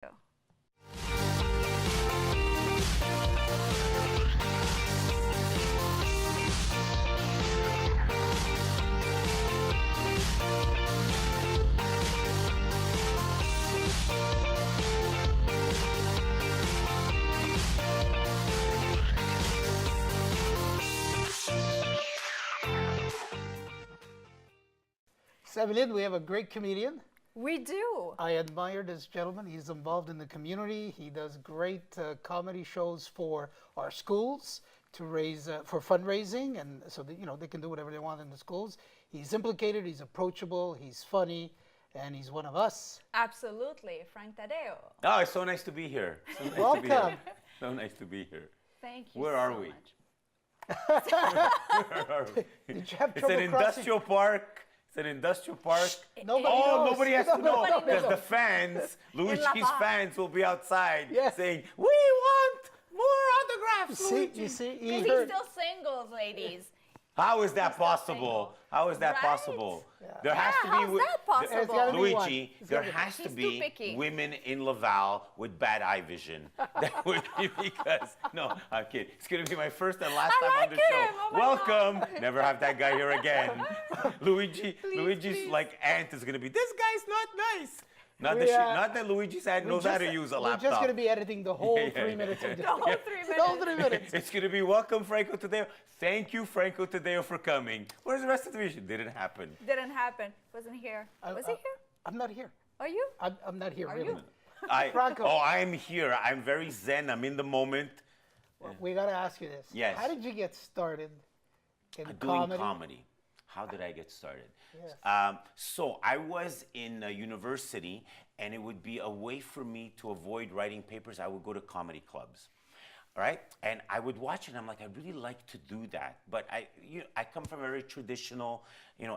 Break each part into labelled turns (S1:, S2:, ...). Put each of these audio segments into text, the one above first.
S1: Go.
S2: Evelyn, we have a great comedian.
S1: We do.
S2: I admire this gentleman. He's involved in the community. He does great comedy shows for our schools to raise for fundraising, and so that, they can do whatever they want in the schools. He's implicated. He's approachable. He's funny, and he's one of us.
S1: Absolutely. Frank Tadeo.
S3: Oh, it's so nice to be here. So nice
S2: Welcome.
S3: To be here. So nice to be here.
S1: Thank you.
S3: Where
S1: so
S3: are we?
S1: much.
S3: Where are we?
S2: Did you have
S3: It's
S2: trouble
S3: an industrial park. It's an industrial park.
S2: Nobody
S3: Oh,
S2: knows.
S3: nobody has to know
S1: Nobody
S3: because
S1: knows.
S3: the fans, Luigi's
S1: Laval.
S3: fans, will be outside
S2: Yes.
S3: saying, "We want more autographs."
S2: See,
S3: Luigi."
S2: you see,
S1: Because
S2: he
S1: he's
S2: heard.
S1: still single, ladies.
S3: How is that
S1: still
S3: possible?
S1: single.
S3: How is that
S1: Right?
S3: possible? There has
S1: Yeah,
S3: to
S1: how's
S3: be
S1: that possible?
S2: It's gotta be one.
S3: Luigi,
S2: It's
S3: there
S2: gotta be-
S3: has to
S1: He's too
S3: be
S1: picky.
S3: women in Laval with bad eye vision. That would be because, no, I'm kidding. It's going to be my first and last time on
S1: like
S3: the
S1: him.
S3: show.
S1: Oh my
S3: Welcome. Never have that guy here again. Luigi's
S1: please.
S3: like aunt is going to be, this guy's not nice. Not,
S2: We,
S3: not that Luigi's aunt knows how to use a laptop.
S2: We're just going to be editing the whole
S3: Yeah,
S2: 3
S3: yeah,
S2: minutes of
S1: The
S2: this.
S1: whole 3 minutes.
S2: The whole 3 minutes.
S3: It's going to be welcome, Franco Tadeo. Thank you, Franco Tadeo, for coming. Where's the rest of the vision? Didn't happen.
S1: Didn't happen. Wasn't here. Was he here?
S2: I'm not here.
S1: Are you?
S2: I'm not here,
S1: Are
S2: really.
S1: you?
S2: Franco.
S3: I'm here. I'm very zen. I'm in the moment.
S2: We got to ask you this.
S3: Yes.
S2: How did you get started in
S3: Doing comedy. How did I get started?
S2: Yes.
S3: So I was in university, and it would be a way for me to avoid writing papers. I would go to comedy clubs, all right? And I would watch it, and I'm like, I really like to do that. But I come from a very traditional,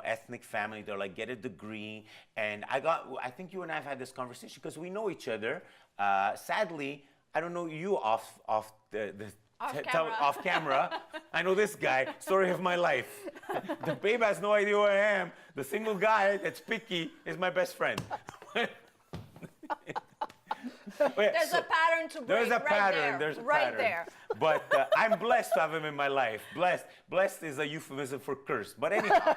S3: ethnic family. They're like, get a degree. And I think you and I have had this conversation because we know each other. Sadly, I don't know you off
S1: Camera.
S3: off camera. I know this guy, story of my life. The babe has no idea who I am. The single guy that's picky is my best friend.
S1: There's a pattern to break.
S3: There's a
S1: right
S3: pattern.
S1: There.
S3: There's a
S1: right
S3: pattern.
S1: there.
S3: But I'm blessed to have him in my life. Blessed is a euphemism for cursed. But anyhow,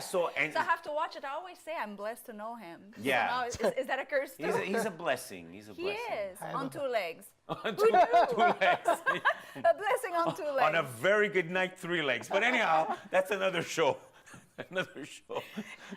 S3: So
S1: I have to watch it. I always say I'm blessed to know him.
S3: Yeah.
S1: So now, is that a curse too?
S3: he's a blessing. He's a
S1: He
S3: blessing.
S1: is on 2 legs.
S3: On two legs.
S1: A blessing on 2 legs.
S3: On a very good night, 3 legs. But anyhow, that's another show. Another show.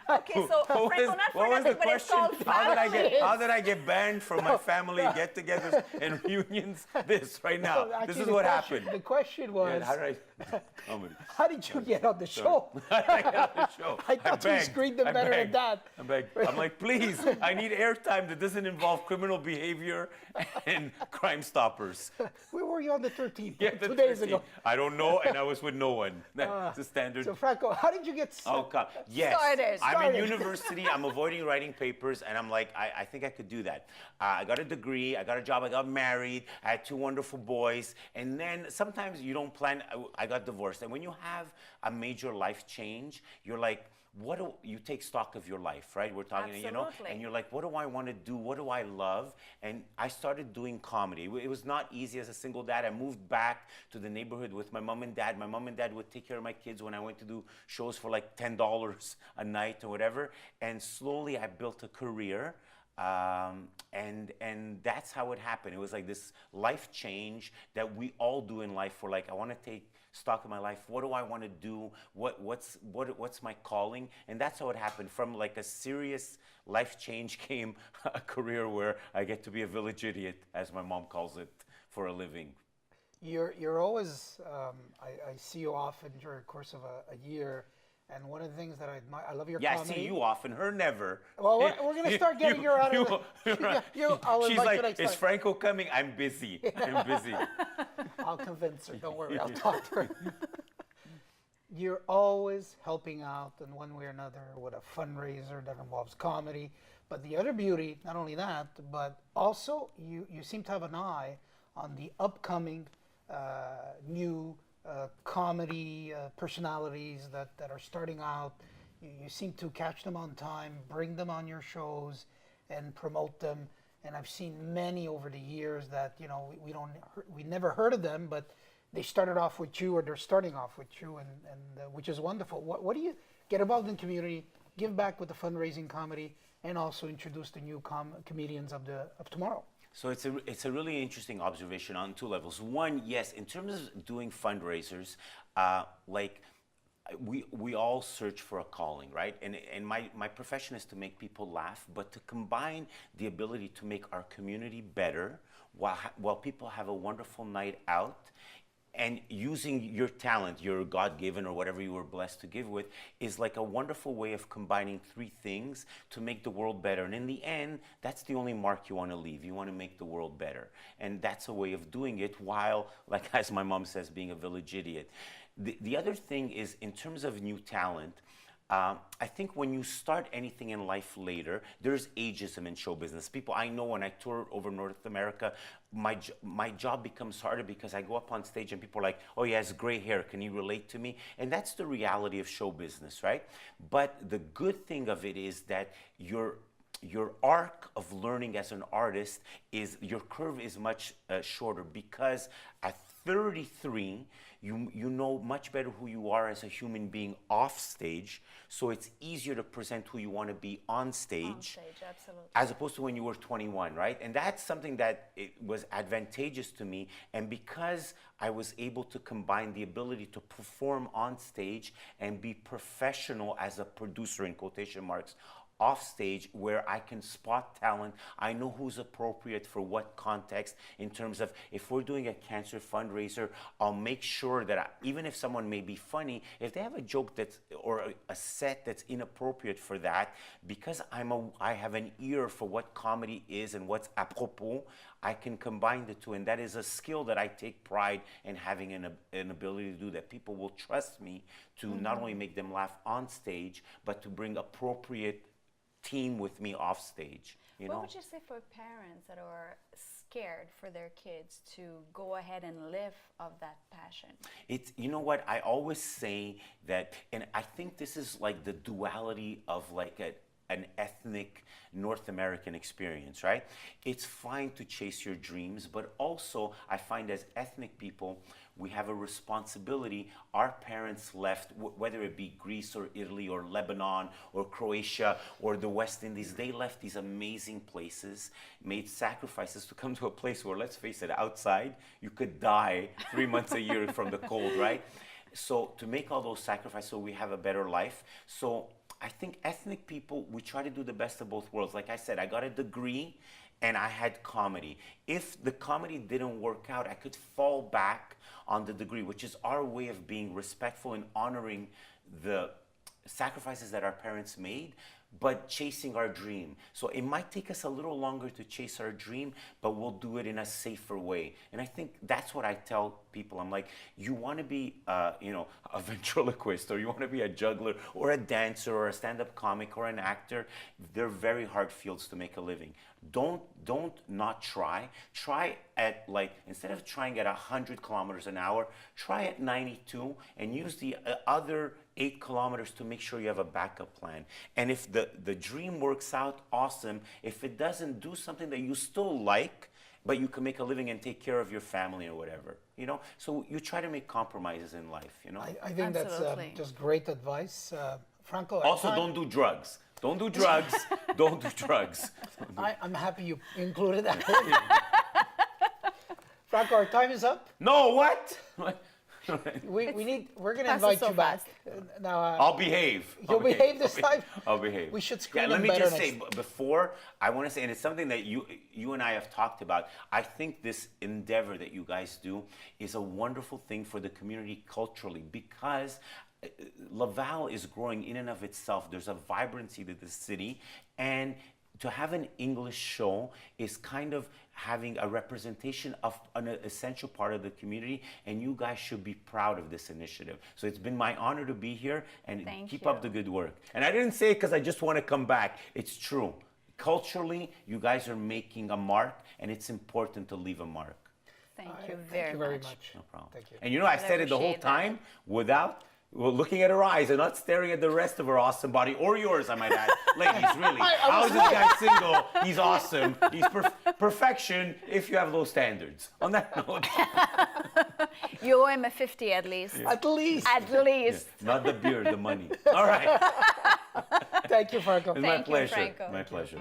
S1: Okay, so Franco, not for nothing, but it's called Families.
S3: How did I get banned from my family get-togethers and reunions? This right now.
S2: Actually,
S3: This is
S2: the
S3: what
S2: question-
S3: happened.
S2: The question was,
S3: How did I comedy?
S2: how did you get on the show?
S3: How did I get on the show?
S2: I thought you
S3: begged.
S2: screened them
S3: I
S2: better than
S3: begged.
S2: that.
S3: I begged. I'm like, please, I need airtime that doesn't involve criminal behavior and Crime Stoppers.
S2: Where were you on the 13th?
S3: Yeah, the
S2: 2 days
S3: 13.
S2: ago.
S3: I don't know, and I was with no one. That's the standard.
S2: So Franco, how did you get
S3: Oh, God. Yes.
S1: Started.
S3: I'm in
S2: Started.
S3: university. I'm avoiding writing papers, and I'm like, I think I could do that. I got a degree. I got a job. I got married. I had 2 wonderful boys. And then sometimes you don't plan. I got divorced. And when you have a major life change, you're like, you take stock of your life, right? We're talking,
S1: Absolutely.
S3: and you're like, what do I want to do? What do I love? And I started doing comedy. It was not easy as a single dad. I moved back to the neighborhood with my mom and dad. My mom and dad would take care of my kids when I went to do shows for like $10 a night or whatever. And slowly I built a career. And that's how it happened. It was like this life change that we all do in life. For like, I want to take stock of my life. What do I want to do? What's my calling? And that's how it happened. From like a serious life change came a career where I get to be a village idiot, as my mom calls it, for a living.
S2: You're always, I see you often during the course of a year, and one of the things that I admire, I love your
S3: Yeah,
S2: comedy.
S3: I see you often, her never.
S2: Well, we're going to start getting her out of the... I'll
S3: She's
S2: invite you
S3: like,
S2: next
S3: is
S2: time.
S3: Franco coming? I'm busy. I'm busy.
S2: I'll convince her. Don't worry. I'll talk to her. You're always helping out in one way or another with a fundraiser that involves comedy. But the other beauty, not only that, but also you seem to have an eye on the upcoming new comedy personalities that are starting out. You seem to catch them on time, bring them on your shows, and promote them. And I've seen many over the years that, you know, we never heard of them, but they started off with you, or they're starting off with you, and which is wonderful. What do you get involved in community, give back with the fundraising comedy, and also introduce the new comedians of tomorrow?
S3: So it's a really interesting observation on two levels. One, yes, in terms of doing fundraisers, like we all search for a calling, right? And my profession is to make people laugh, but to combine the ability to make our community better while people have a wonderful night out, and using your talent, your God-given or whatever you were blessed to give with, is like a wonderful way of combining three things to make the world better. And in the end, that's the only mark you want to leave. You want to make the world better. And that's a way of doing it while, like as my mom says, being a village idiot. The other thing is, in terms of new talent, I think when you start anything in life later, there's ageism in show business. People I know, when I tour over North America, my job becomes harder because I go up on stage and people are like, oh, he has gray hair, can you relate to me? And that's the reality of show business, right? But the good thing of it is that your arc of learning as an artist is, your curve is much shorter, because at 33, you know much better who you are as a human being off stage, so it's easier to present who you want to be on stage.
S1: On stage, absolutely.
S3: As opposed to when you were 21, right? And that's something that it was advantageous to me. And because I was able to combine the ability to perform on stage and be professional as a producer, in quotation marks, off stage, where I can spot talent. I know who's appropriate for what context, in terms of, if we're doing a cancer fundraiser, I'll make sure that even if someone may be funny, if they have a joke that's, or a set that's inappropriate for that, because I have an ear for what comedy is and what's apropos, I can combine the two. And that is a skill that I take pride in having an ability to do, that people will trust me to not only make them laugh on stage, but to bring appropriate team with me off stage.
S1: What would you say for parents that are scared for their kids to go ahead and live of that passion?
S3: It's, you know what, I always say that, and I think this is like the duality of like an ethnic North American experience, right? It's fine to chase your dreams, but also I find as ethnic people, we have a responsibility. Our parents left, whether it be Greece or Italy or Lebanon or Croatia or the West Indies, they left these amazing places, made sacrifices to come to a place where, let's face it, outside, you could die 3 months a year from the cold, right? So to make all those sacrifices so we have a better life. So I think ethnic people, we try to do the best of both worlds. Like I said, I got a degree and I had comedy. If the comedy didn't work out, I could fall back on the degree, which is our way of being respectful and honoring the sacrifices that our parents made, but chasing our dream. So it might take us a little longer to chase our dream, but we'll do it in a safer way. And I think that's what I tell people. I'm like, you want to be, a ventriloquist, or you want to be a juggler, or a dancer, or a stand-up comic, or an actor. They're very hard fields to make a living. Don't not try. Try at, like, instead of trying at 100 kilometers an hour, try at 92 and use the other 8 kilometers to make sure you have a backup plan. And if the dream works out, awesome. If it doesn't, do something that you still like, but you can make a living and take care of your family or whatever, So you try to make compromises in life,
S2: I think
S1: Absolutely.
S2: that's just great advice. Franco,
S3: Also, don't do drugs. Don't do drugs. Don't do drugs.
S2: I'm happy you included that. Franco, our time is up.
S3: No, what?
S2: We're going to
S1: Passes
S2: invite
S1: so
S2: you back.
S1: fast.
S2: Now,
S3: I'll behave.
S2: You'll behave this time?
S3: I'll behave.
S2: We should screen
S3: let
S2: them
S3: me
S2: better
S3: just
S2: next
S3: say, before, I want to say, and it's something that you and I have talked about, I think this endeavor that you guys do is a wonderful thing for the community culturally, because Laval is growing in and of itself. There's a vibrancy to the city, and to have an English show is kind of having a representation of an essential part of the community, and you guys should be proud of this initiative. So it's been my honor to be here, and keep up the good work. And I didn't say it because I just want to come back. It's true. Culturally, you guys are making a mark, and it's important to leave a mark.
S1: Thank you very much.
S2: much.
S3: No problem.
S2: Thank you.
S3: And I said it the whole
S1: appreciate that.
S3: time without Well, looking at her eyes and not staring at the rest of her awesome body, or yours, I might add. Ladies, really. How is this guy single? He's awesome. He's perfection if you have low standards. On that note.
S1: You owe him a 50 at least.
S3: Yeah.
S2: At least.
S1: At least.
S3: Not the beer, the money. All right.
S2: Thank you, Franco.
S3: It's my
S1: Thank you,
S3: pleasure.
S1: Franco.
S3: My pleasure.